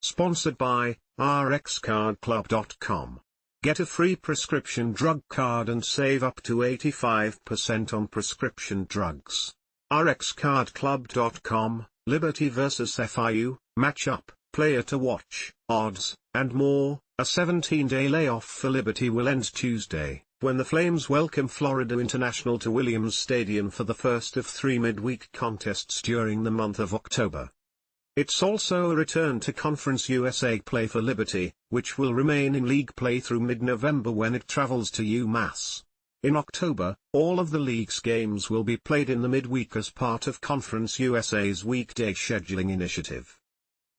Sponsored by rxcardclub.com. Get a free prescription drug card and save up to 85% on prescription drugs. rxcardclub.com, Liberty vs FIU, matchup, player to watch, odds, and more. A 17-day layoff for Liberty will end Tuesday, when the Flames welcome Florida International to Williams Stadium for the first of 3 midweek contests during the month of October. It's also a return to Conference USA play for Liberty, which will remain in league play through mid-November when it travels to UMass. In October, all of the league's games will be played in the midweek as part of Conference USA's weekday scheduling initiative.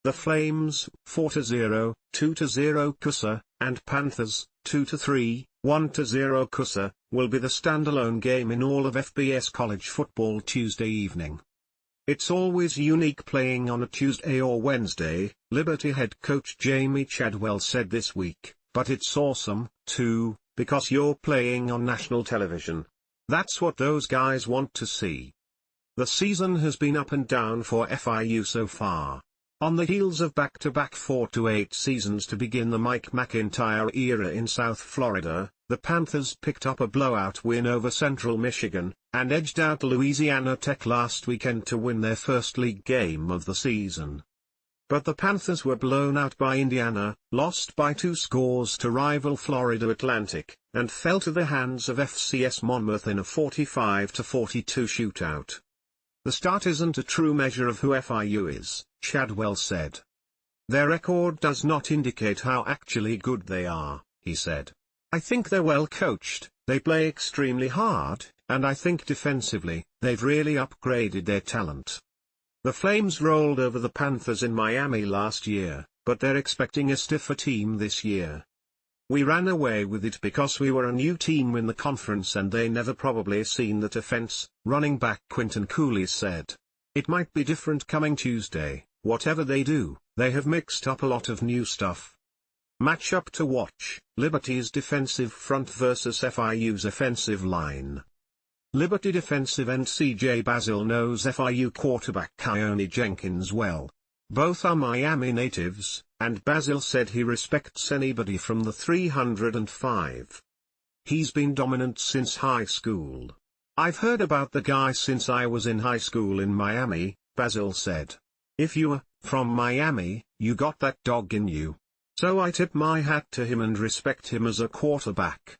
The Flames, 4-0, 2-0 CUSA, and Panthers, 2-3, 1-0 CUSA, will be the standalone game in all of FBS college football Tuesday evening. It's always unique playing on a Tuesday or Wednesday, Liberty head coach Jamey Chadwell said this week, but it's awesome, too, because you're playing on national television. That's what those guys want to see. The season has been up and down for FIU so far. On the heels of back-to-back 4-8 seasons to begin the Mike MacIntyre era in South Florida, the Panthers picked up a blowout win over Central Michigan, and edged out Louisiana Tech last weekend to win their first league game of the season. But the Panthers were blown out by Indiana, lost by 2 scores to rival Florida Atlantic, and fell to the hands of FCS Monmouth in a 45-42 shootout. The start isn't a true measure of who FIU is, Chadwell said. Their record does not indicate how actually good they are, he said. I think they're well coached, they play extremely hard, and I think defensively, they've really upgraded their talent. The Flames rolled over the Panthers in Miami last year, but they're expecting a stiffer team this year. We ran away with it because we were a new team in the conference and they never probably seen that offense, running back Quinton Cooley said. It might be different coming Tuesday, whatever they do, they have mixed up a lot of new stuff. Matchup to watch, Liberty's defensive front versus FIU's offensive line. Liberty defensive end CJ Bazile knows FIU quarterback Keyone Jenkins well. Both are Miami natives, and Bazile said he respects anybody from the 305. He's been dominant since high school. I've heard about the guy since I was in high school in Miami, Bazile said. If you're from Miami, you got that dog in you. So I tip my hat to him and respect him as a quarterback.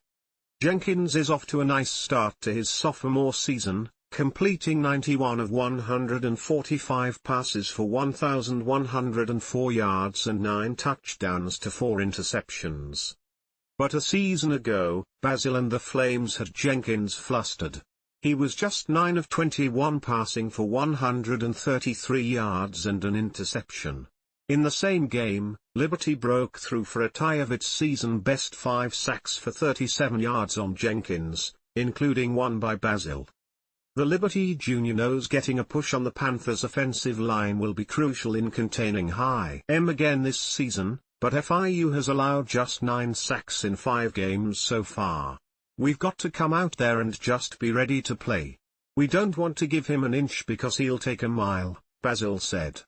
Jenkins is off to a nice start to his sophomore season, completing 91 of 145 passes for 1,104 yards and 9 touchdowns to 4 interceptions. But a season ago, Bazile and the Flames had Jenkins flustered. He was just 9 of 21 passing for 133 yards and an interception. In the same game, Liberty broke through for a tie of its season-best 5 sacks for 37 yards on Jenkins, including one by Bazile. The Liberty junior knows getting a push on the Panthers' offensive line will be crucial in containing high M again this season, but FIU has allowed just 9 sacks in 5 games so far. We've got to come out there and just be ready to play. We don't want to give him an inch because he'll take a mile, Bazile said.